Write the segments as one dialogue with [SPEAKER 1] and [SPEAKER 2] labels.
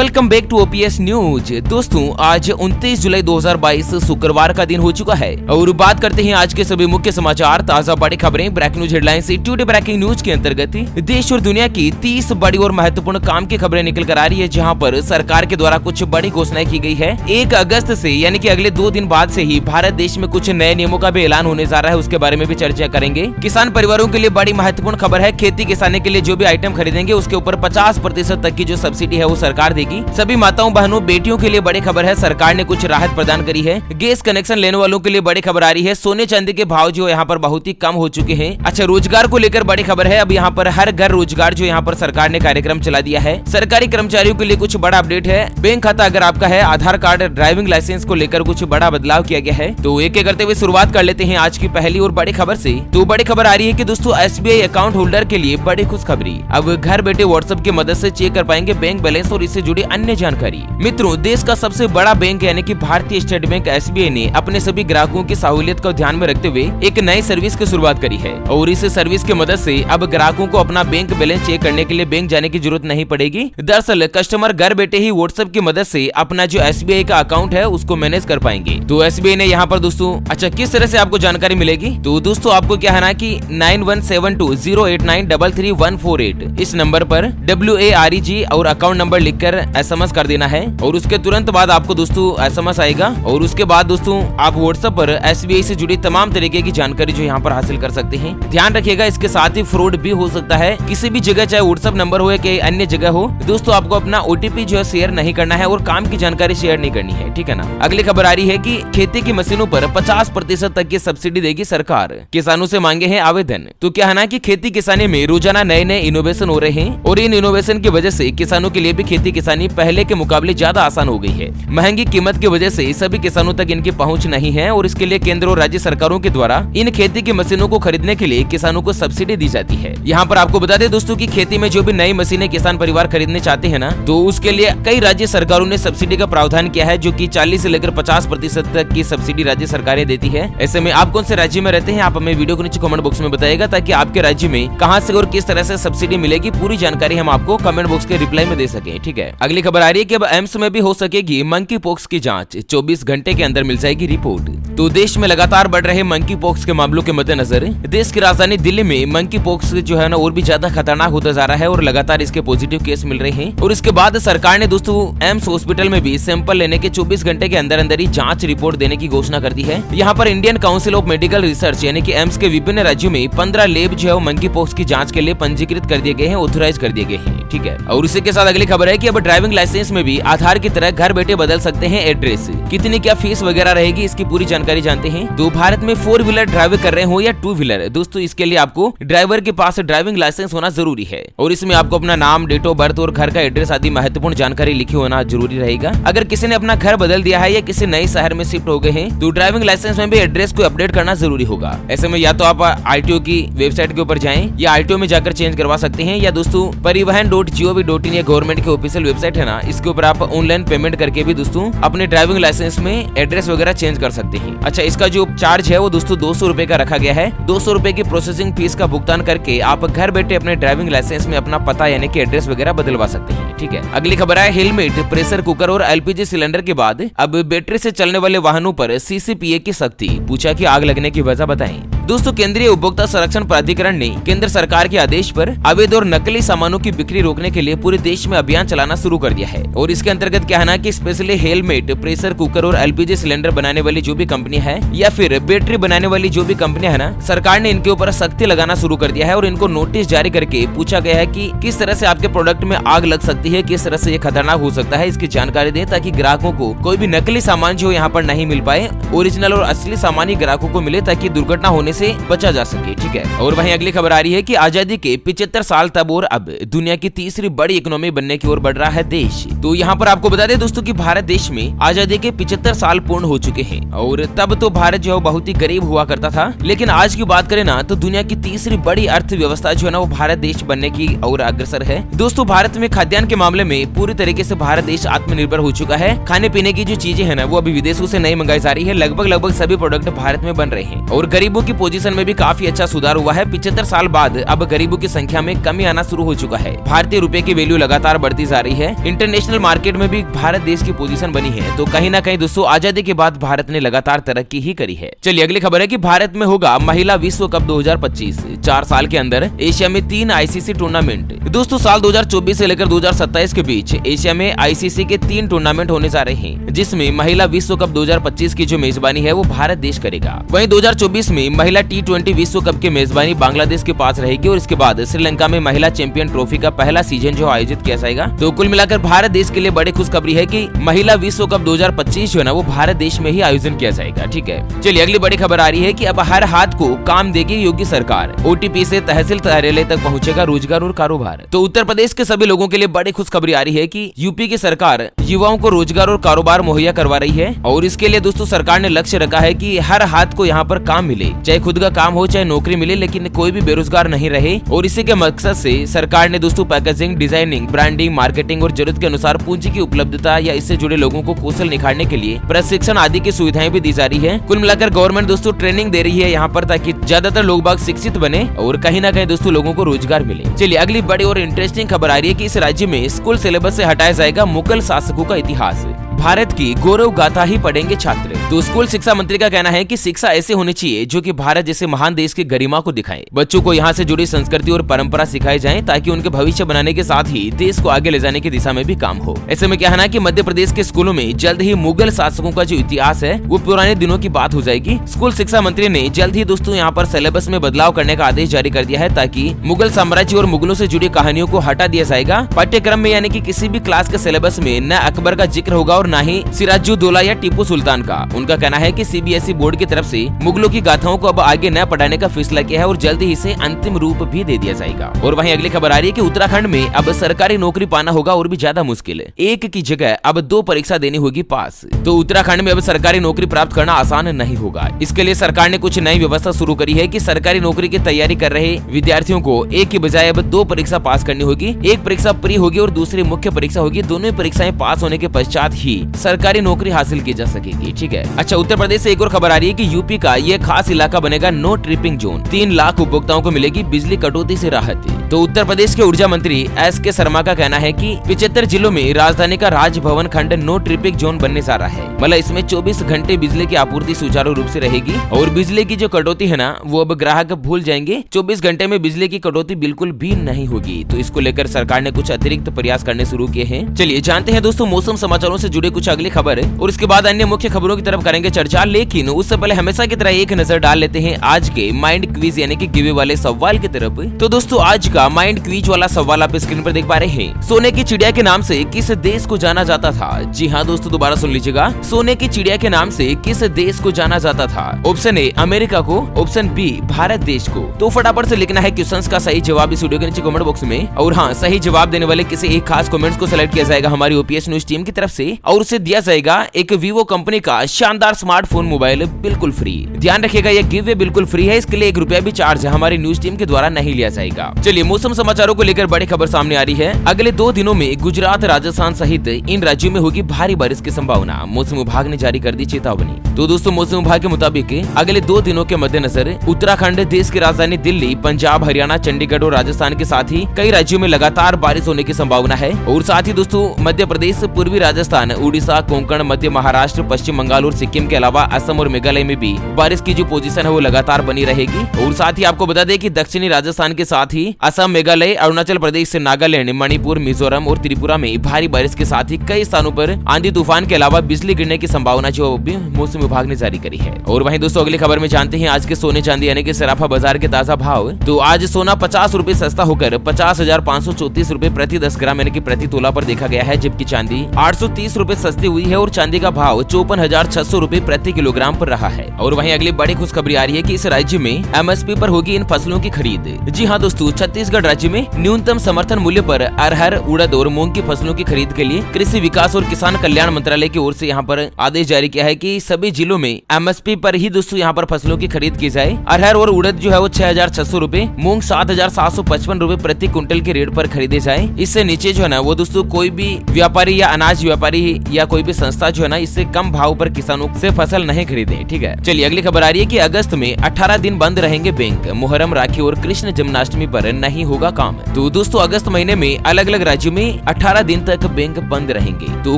[SPEAKER 1] Welcome back to OPS news. दोस्तों आज 29 जुलाई 2022 शुक्रवार का दिन हो चुका है और बात करते हैं आज के सभी मुख्य समाचार, ताजा बड़ी खबरें, ब्रेकिंग न्यूज हेडलाइन से टुडे ब्रेकिंग न्यूज के अंतर्गत देश और दुनिया की 30 बड़ी और महत्वपूर्ण काम की खबरें निकल कर आ रही है, जहां पर सरकार के द्वारा कुछ बड़ी घोषणाएं की गई है। 1 अगस्त से यानी कि अगले 2 दिन बाद से ही भारत देश में कुछ नए नियमों का भी ऐलान होने जा रहा है, उसके बारे में भी चर्चा करेंगे। किसान परिवारों के लिए बड़ी महत्वपूर्ण खबर है, खेती किसानी के लिए जो भी आइटम खरीदेंगे उसके ऊपर 50% तक की जो सब्सिडी है वो सरकार देगी। सभी माताओं बहनों बेटियों के लिए बड़ी खबर है, सरकार ने कुछ राहत प्रदान करी है। गैस कनेक्शन लेने वालों के लिए बड़ी खबर आ रही है, सोने चांदी के भाव जो यहाँ पर बहुत ही कम हो चुके हैं। अच्छा, रोजगार को लेकर बड़ी खबर है, अब यहाँ पर हर घर रोजगार जो यहाँ पर सरकार ने कार्यक्रम चला दिया है। सरकारी कर्मचारियों के लिए कुछ बड़ा अपडेट है, बैंक खाता अगर आपका है, आधार कार्ड, ड्राइविंग लाइसेंस को लेकर कुछ बड़ा बदलाव किया गया है। तो एक एक करते हुए शुरुआत कर लेते हैं आज की पहली और बड़ी खबर से। तो बड़ी खबर आ रही है कि दोस्तों एसबीआई अकाउंट होल्डर के लिए बड़ी खुशखबरी, अब घर बैठे व्हाट्सएप की मदद से चेक कर पाएंगे बैंक बैलेंस और इससे जुड़ी अन्य जानकारी। मित्रों, देश का सबसे बड़ा बैंक यानी कि भारतीय स्टेट बैंक एसबीआई ने अपने सभी ग्राहकों की सहूलियत को ध्यान में रखते हुए एक नई सर्विस की शुरुआत करी है और इस सर्विस की मदद से अब ग्राहकों को अपना बैंक बैलेंस चेक करने के लिए बैंक जाने की जरूरत नहीं पड़ेगी। दरअसल कस्टमर घर बैठे ही व्हाट्सएप की मदद से अपना जो एसबीआई का अकाउंट है उसको मैनेज कर पाएंगे। तो एसबीआई ने यहाँ पर दोस्तों अच्छा किस तरह से आपको जानकारी मिलेगी, तो दोस्तों आपको क्या है ना कि 917208933148 इस नंबर पर WAREG और अकाउंट नंबर लिखकर SMS कर देना है और उसके तुरंत बाद आपको दोस्तों SMS आएगा और उसके बाद दोस्तों आप व्हाट्सएप पर एसबीआई से जुड़ी तमाम तरीके की जानकारी जो यहाँ पर हासिल कर सकते हैं। ध्यान रखिएगा, इसके साथ ही फ्रॉड भी हो सकता है, किसी भी जगह चाहे व्हाट्सएप नंबर हो या कहीं अन्य जगह हो, दोस्तों आपको अपना OTP जो है शेयर नहीं करना है और काम की जानकारी शेयर नहीं करनी है, ठीक है ना। अगली खबर आ रही है कि खेती की मशीनों पर 50% तक की सब्सिडी देगी सरकार, किसानों से मांगे हैं आवेदन। तो क्या है ना कि खेती किसानी में रोजाना नए नए इनोवेशन हो रहे हैं और इन इनोवेशन की वजह से किसानों के लिए भी खेती किसानी पहले के मुकाबले ज्यादा आसान हो गई है। महंगी कीमत की वजह से सभी किसानों तक इनकी पहुंच नहीं है और इसके लिए केंद्र और राज्य सरकारों के द्वारा इन खेती की मशीनों को खरीदने के लिए किसानों को सब्सिडी दी जाती है। यहाँ पर आपको बता दें दोस्तों कि खेती में जो भी नई मशीनें किसान परिवार खरीदने चाहते हैं ना, तो उसके लिए कई राज्य सरकारों ने सब्सिडी का प्रावधान किया है, जो कि 40 से लेकर 50% तक की सब्सिडी राज्य सरकारें देती है। ऐसे में आप कौन से राज्य में रहते हैं, आप हमें वीडियो के नीचे कमेंट बॉक्स में बताइएगा, ताकि आपके राज्य में कहां से और किस तरह से सब्सिडी मिलेगी पूरी जानकारी हम आपको कमेंट बॉक्स के रिप्लाई में दे सके, ठीक है। अगली खबर आ रही है कि अब एम्स में भी हो सकेगी मंकी पॉक्स की जांच, 24 घंटे के अंदर मिल जाएगी रिपोर्ट। तो देश में लगातार बढ़ रहे मंकी पॉक्स के मामलों के मद्देनजर देश की राजधानी दिल्ली में मंकी पॉक्स जो है ना और भी ज्यादा खतरनाक होता जा रहा है और लगातार इसके पॉजिटिव केस मिल रहे हैं। और इसके बाद सरकार ने दोस्तों एम्स हॉस्पिटल में भी सैंपल लेने के 24 घंटे के अंदर अंदर ही जांच रिपोर्ट देने की घोषणा कर दी है। यहाँ पर Indian council of medical research यानी कि एम्स के विभिन्न राज्यों में 15 लैब जो है मंकी पॉक्स की जांच के लिए पंजीकृत कर दिए गए हैं, ऑथराइज कर दिए गए हैं, ठीक है। और इसी के साथ अगली खबर है कि अब ड्राइविंग लाइसेंस में भी आधार की तरह घर बैठे बदल सकते हैं एड्रेस। कितनी क्या फीस वगैरह रहेगी इसकी पूरी जानकारी जानते हैं। तो भारत में 4 व्हीलर ड्राइव कर रहे हो या 2 व्हीलर, दोस्तों इसके लिए आपको ड्राइवर के पास ड्राइविंग लाइसेंस होना जरूरी है और इसमें आपको अपना नाम, डेट ऑफ बर्थ और घर का एड्रेस आदि महत्वपूर्ण जानकारी लिखी होना जरूरी रहेगा। अगर किसी ने अपना घर बदल दिया है या किसी नए शहर में शिफ्ट हो गए हैं, तो ड्राइविंग लाइसेंस में भी एड्रेस को अपडेट करना जरूरी होगा। ऐसे में या तो आप RTO की वेबसाइट के ऊपर जाएं या RTO में जाकर चेंज करवा सकते हैं, या दोस्तों परिवहन.gov.in या गवर्नमेंट की ऑफिशियल वेबसाइट है ना, इसके ऊपर आप ऑनलाइन पेमेंट करके भी दोस्तों अपने ड्राइविंग लाइसेंस में एड्रेस वगैरह चेंज कर सकते हैं। अच्छा, इसका जो चार्ज है वो दोस्तों 200 रुपए का रखा गया है। 200 रुपए की प्रोसेसिंग फीस का भुगतान करके आप घर बैठे अपने ड्राइविंग लाइसेंस में अपना पता यानी कि एड्रेस वगैरह बदलवा सकते हैं, ठीक है। अगली खबर है हेलमेट, प्रेशर कुकर और LPG सिलेंडर के बाद अब बैटरी से चलने वाले वाहनों पर CCPA की सख्ती, पूछा कि आग लगने की वजह बताएं। दोस्तों केंद्रीय उपभोक्ता संरक्षण प्राधिकरण ने केंद्र सरकार के आदेश पर अवैध और नकली सामानों की बिक्री रोकने के लिए पूरे देश में अभियान चलाना शुरू कर दिया है और इसके अंतर्गत क्या है ना कि स्पेशली हेलमेट, प्रेशर कुकर और LPG सिलेंडर बनाने वाली जो भी कंपनी है या फिर बैटरी बनाने वाली जो भी कंपनियां है ना, सरकार ने इनके ऊपर सख्ती लगाना शुरू कर दिया है और इनको नोटिस जारी करके पूछा गया है कि किस तरह से आपके प्रोडक्ट में आग लग सकती है, किस तरह से ये खतरनाक हो सकता है, इसकी जानकारी दें ताकि ग्राहकों को कोई भी नकली सामान जो यहाँ पर नहीं मिल पाए, ओरिजिनल और असली सामान ही ग्राहकों को मिले ताकि दुर्घटना होने से बचा जा सके, ठीक है। और वहीं अगली खबर आ रही है कि आजादी के 75 साल तब और अब दुनिया की तीसरी बड़ी इकोनॉमी बनने की ओर बढ़ रहा है देश। तो यहाँ पर आपको बता दें दोस्तों कि भारत देश में आजादी के 75 साल पूर्ण हो चुके हैं और तब तो भारत जो है बहुत ही गरीब हुआ करता था, लेकिन आज की बात करें ना तो दुनिया की तीसरी बड़ी अर्थव्यवस्था जो है ना वो भारत देश बनने की ओर अग्रसर है। दोस्तों भारत में खाद्यान्न के मामले में पूरी तरीके से भारत देश आत्मनिर्भर हो चुका है। खाने पीने की जो चीजें है ना वो अभी विदेशों से नहीं मंगाई जा रही है, लगभग सभी प्रोडक्ट भारत में बन रहे हैं और गरीबों की पोजीशन में भी काफी अच्छा सुधार हुआ है। 75 साल बाद अब गरीबों की संख्या में कमी आना शुरू हो चुका है। भारतीय रुपए की वैल्यू लगातार बढ़ती जा रही है। इंटरनेशनल मार्केट में भी भारत देश की पोजीशन बनी है। तो कहीं ना कहीं दोस्तों आजादी के बाद भारत ने लगातार तरक्की ही करी है। चलिए अगली खबर है कि भारत में होगा महिला विश्व कप 2025। 4 साल के अंदर एशिया में 3 आईसीसी टूर्नामेंट। दोस्तों साल 2024 से लेकर 2027 के बीच एशिया में आईसीसी के 3 टूर्नामेंट होने जा रहे हैं, जिसमें महिला विश्व कप 2025 की जो मेजबानी है वो भारत देश करेगा। वहीं 2024 में महिला T20 विश्व कप की मेजबानी बांग्लादेश के पास रहेगी और इसके बाद श्रीलंका में महिला चैंपियन ट्रॉफी का पहला सीजन जो आयोजित किया जाएगा। तो कुल मिलाकर भारत देश के लिए बड़ी खुशखबरी है कि महिला विश्व कप 2025 जो है ना वो भारत देश में ही आयोजन किया जाएगा। ठीक है, चलिए अगली बड़ी खबर आ रही है कि अब हर हाथ को काम देगी योगी सरकार। OTP से तहसील कार्यालय तक पहुंचेगा रोजगार और कारोबार। तो उत्तर प्रदेश के सभी लोगों के लिए बड़ी खुशखबरी आ रही है कि यूपी की सरकार युवाओं को रोजगार और कारोबार मुहैया करवा रही है और इसके लिए दोस्तों सरकार ने लक्ष्य रखा है कि हर हाथ को यहाँ पर काम मिले, चाहे खुद का काम हो चाहे नौकरी मिले, लेकिन कोई भी बेरोजगार नहीं रहे। और इसी के मकसद से सरकार ने दोस्तों पैकेजिंग, डिजाइनिंग, ब्रांडिंग, मार्केटिंग और जरूरत के अनुसार पूंजी की उपलब्धता या इससे जुड़े लोगों को कौशल निखारने के लिए प्रशिक्षण आदि की सुविधाएं भी दी जा रही है। कुल मिलाकर गवर्नमेंट दोस्तों ट्रेनिंग दे रही है यहाँ पर ताकि ज्यादातर लोग बाग शिक्षित बने और कहीं ना कहीं दोस्तों लोगों को रोजगार मिले। चलिए अगली बड़ी और इंटरेस्टिंग खबर आ रही है कि इस राज्य में स्कूल सिलेबस से हटाया जाएगा मुगल शासकों का इतिहास। भारत की गौरव गाथा ही पढ़ेंगे छात्र। तो स्कूल शिक्षा मंत्री का कहना है कि शिक्षा ऐसे होनी चाहिए जो कि भारत जैसे महान देश की गरिमा को दिखाए। बच्चों को यहाँ से जुड़ी संस्कृति और परंपरा सिखाई जाए ताकि उनके भविष्य बनाने के साथ ही देश को आगे ले जाने की दिशा में भी काम हो। ऐसे में कहना है कि मध्य प्रदेश के स्कूलों में जल्द ही मुगल शासकों का जो इतिहास है वो पुराने दिनों की बात हो जाएगी। स्कूल शिक्षा मंत्री ने जल्द ही दोस्तों यहाँ पर सिलेबस में बदलाव करने का आदेश जारी कर दिया है ताकि मुगल साम्राज्य और मुगलों से जुड़ी कहानियों को हटा दिया जाएगा। पाठ्यक्रम में यानी कि किसी भी क्लास के सिलेबस में न अकबर का जिक्र होगा और न ही सिराजुद्दौला या टीपू सुल्तान का। उनका कहना है कि CBSE बोर्ड की तरफ से मुगलों की गाथाओं को अब आगे न पढ़ाने का फैसला किया है और जल्द ही इसे अंतिम रूप भी दे दिया जाएगा। और वहीं अगली खबर आ रही है कि उत्तराखंड में अब सरकारी नौकरी पाना होगा और भी ज्यादा मुश्किल है। एक की जगह अब 2 परीक्षा देनी होगी पास। तो उत्तराखंड में अब सरकारी नौकरी प्राप्त करना आसान नहीं होगा। इसके लिए सरकार ने कुछ नई व्यवस्था शुरू करी है कि सरकारी नौकरी की तैयारी कर रहे विद्यार्थियों को एक की बजाय अब 2 परीक्षा पास करनी होगी। एक परीक्षा प्री होगी और दूसरी मुख्य परीक्षा होगी। दोनों परीक्षाएं पास होने के पश्चात ही सरकारी नौकरी हासिल की जा सकेगी। ठीक है, अच्छा उत्तर प्रदेश से एक और खबर आ रही है कि यूपी का ये खास इलाका बनेगा नो ट्रिपिंग जोन। 3 लाख उपभोक्ताओं को मिलेगी बिजली कटौती से राहत। तो उत्तर प्रदेश के ऊर्जा मंत्री SK शर्मा का कहना है कि 75 जिलों में राजधानी का राजभवन खंड नो ट्रिपिंग जोन बनने जा रहा है। मतलब इसमें 24 घंटे बिजली की आपूर्ति सुचारू रूप से रहेगी और बिजली की जो कटौती है ना वो अब ग्राहक भूल जाएंगे। 24 घंटे में बिजली की कटौती बिल्कुल भी नहीं होगी। तो इसको लेकर सरकार ने कुछ अतिरिक्त प्रयास करने शुरू किए हैं। चलिए जानते हैं दोस्तों मौसम समाचारों से जुड़े कुछ अगली खबर और उसके बाद अन्य मुख्य खबरों की तरफ करेंगे चर्चा। लेकिन उससे पहले हमेशा की तरह एक नजर डाल लेते हैं आज के माइंड क्विज यानी कि गिवे वाले सवाल की तरफ। तो दोस्तों आज का माइंड क्विज वाला सवाल आप स्क्रीन पर देख पा रहे हैं। सोने की चिड़िया के नाम से किस देश को जाना जाता था? जी हाँ दोस्तों दोबारा सुन लीजिएगा। सोने की चिड़िया के नाम से किस देश को जाना जाता था? ऑप्शन ए अमेरिका को, ऑप्शन बी भारत देश को। तो फटाफट से लिखना है क्वेश्चंस का सही जवाब इस वीडियो के नीचे कमेंट बॉक्स में। और हाँ सही जवाब देने वाले किसी एक खास कमेंट्स को सिलेक्ट किया जाएगा हमारी OPS न्यूज टीम की तरफ से और उसे दिया जाएगा एक Vivo कंपनी का शानदार स्मार्टफोन मोबाइल बिल्कुल फ्री। ध्यान रखिएगा ये गिव बिल्कुल फ्री है, इसके लिए 1 रुपया भी चार्ज हमारी न्यूज टीम के द्वारा नहीं लिया जाएगा। चलिए मौसम समाचारों को लेकर बड़ी खबर सामने आ रही है। अगले 2 दिनों में गुजरात, राजस्थान सहित इन राज्यों में होगी भारी बारिश की संभावना। मौसम विभाग ने जारी कर दी चेतावनी। तो दोस्तों मौसम विभाग के मुताबिक अगले 2 दिनों के मद्देनजर उत्तराखंड, देश की राजधानी दिल्ली, पंजाब, हरियाणा, चंडीगढ़ और राजस्थान के साथ ही कई राज्यों में लगातार बारिश होने की संभावना है। और साथ ही दोस्तों मध्य प्रदेश, पूर्वी राजस्थान, उड़ीसा, कोंकण, मध्य महाराष्ट्र, पश्चिम बंगाल और सिक्किम के अलावा असम और मेघालय में भी बारिश की जो पोजीशन है वो लगातार बनी रहेगी। और साथ ही आपको बता दें कि दक्षिणी राजस्थान के साथ ही असम, मेघालय, अरुणाचल प्रदेश से नागालैंड, मणिपुर, मिजोरम और त्रिपुरा में भारी बारिश के साथ ही कई स्थानों पर आंधी तूफान के अलावा बिजली गिरने की संभावना जो भी मौसम विभाग ने जारी करी है। और वहीं दोस्तों अगली खबर में जानते हैं आज के सोने चांदी यानी कि सराफा बाजार के ताजा भाव। तो आज सोना 50 रुपए सस्ता होकर 50,534 रुपए प्रति 10 ग्राम यानी कि प्रति तोला पर देखा गया है, जबकि चांदी 830 रुपए सस्ती हुई है और चांदी का भाव 54,600 रुपए प्रति किलोग्राम पर रहा है। और वहीं अगली बड़ी खुशखबरी आ रही है कि इस राज्य में MSP पर होगी इन फसलों की खरीद। जी हाँ दोस्तों, छत्तीसगढ़ राज्य में न्यूनतम समर्थन मूल्य पर अरहर, उड़द और मूंग की फसलों की खरीद के लिए कृषि विकास और किसान कल्याण मंत्रालय की ओर से यहाँ पर आदेश जारी किया है कि सभी जिलों में MSP पर ही दोस्तों यहाँ पर फसलों की खरीद की जाए। अरहर और उड़द जो है वो 6,600 रुपए, मूंग 7,755 रुपए प्रति क्विंटल के रेट पर खरीदे जाए। इससे नीचे जो है ना वो दोस्तों कोई भी व्यापारी या अनाज व्यापारी या कोई भी संस्था जो है ना इससे कम भाव पर किसानों से फसल नहीं खरीदे। ठीक है, चलिए अगली खबर आ रही है कि अगस्त में 18 दिन बंद रहेंगे बैंक, मुहर्रम, राखी और कृष्ण जन्माष्टमी पर नहीं होगा काम। तो दोस्तों अगस्त महीने में अलग अलग राज्यों में 18 दिन तक बैंक बंद रहेंगे। तो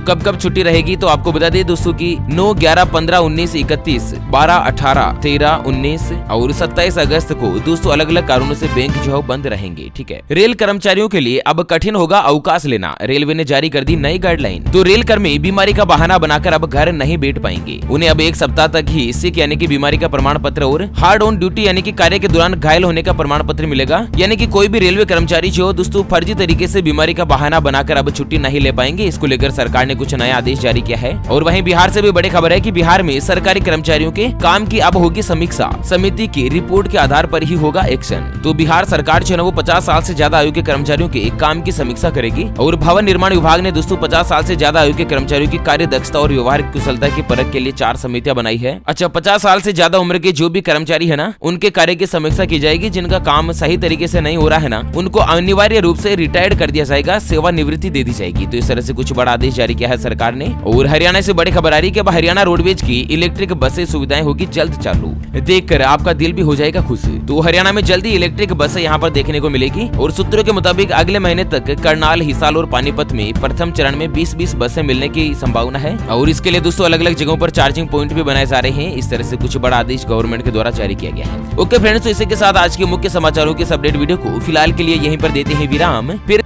[SPEAKER 1] कब कब छुट्टी रहेगी तो आपको बता दें दोस्तों की 9, 11, 15, 19, 31, 12, 18, 13, 19 और 27 अगस्त को दोस्तों अलग अलग कारणों से बैंक जो है बंद रहेंगे। ठीक है, रेल कर्मचारियों के लिए अब कठिन होगा अवकाश लेना, रेलवे ने जारी कर दी नई गाइडलाइन। तो रेल कर्मी बीमारी का बहाना बनाकर अब घर नहीं बैठ पाएंगे, उन्हें अब 1 सप्ताह तक ही सिक यानी कि बीमारी का प्रमाण पत्र और हार्ड ऑन ड्यूटी यानी कि कार्य के दौरान घायल होने का प्रमाण पत्र मिलेगा। यानी कि कोई भी रेलवे कर्मचारी जो दोस्तों फर्जी तरीके से बीमारी का बहाना बनाकर अब छुट्टी नहीं ले पाएंगे। इसको लेकर सरकार ने कुछ नया आदेश जारी किया है। और वहीं बिहार से भी बड़ी खबर है कि बिहार में सरकारी कर्मचारियों के काम की अब होगी समीक्षा, समिति की रिपोर्ट के आधार पर ही होगा एक्शन। तो बिहार सरकार जो है वो 50 साल से ज्यादा आयु के कर्मचारियों के काम की समीक्षा करेगी। और भवन निर्माण विभाग ने दोस्तों 50 साल से ज्यादा आयु के कर्मचारियों की कार्य दक्षता और व्यवहारिक कुशलता की परख के लिए 4 समितियां बनाई है। अच्छा, 50 साल से ज्यादा उम्र के जो भी कर्मचारी है ना उनके कार्य की समीक्षा की जाएगी। जिनका काम सही तरीके से नहीं हो रहा है ना उनको अनिवार्य रूप से रिटायर्ड कर दिया जाएगा, सेवानिवृत्ति दे दी जाएगी। तो इस तरह से कुछ बड़ा आदेश जारी किया है सरकार ने। और हरियाणा से बड़ी खबर आ रही है कि अब हरियाणा रोडवेज की इलेक्ट्रिक बसें सुविधाएं होगी जल्द चालू, देखकर आपका दिल भी हो जाएगा खुश। तो हरियाणा में जल्दी इलेक्ट्रिक बसें यहाँ पर देखने को मिलेगी। और सूत्रों के मुताबिक अगले महीने तक करनाल, हिसार और पानीपत में प्रथम चरण में 20-20 बसें मिलने की संभावना है। और इसके लिए दोस्तों अलग अलग जगहों पर चार्जिंग पॉइंट भी बनाए जा रहे हैं। इस तरह से कुछ बड़ा आदेश गवर्नमेंट के द्वारा जारी किया गया है। ओके फ्रेंड्स, तो इसी के साथ आज के मुख्य समाचारों के अपडेट वीडियो को फिलहाल के लिए यहीं पर देते हैं विराम। फिर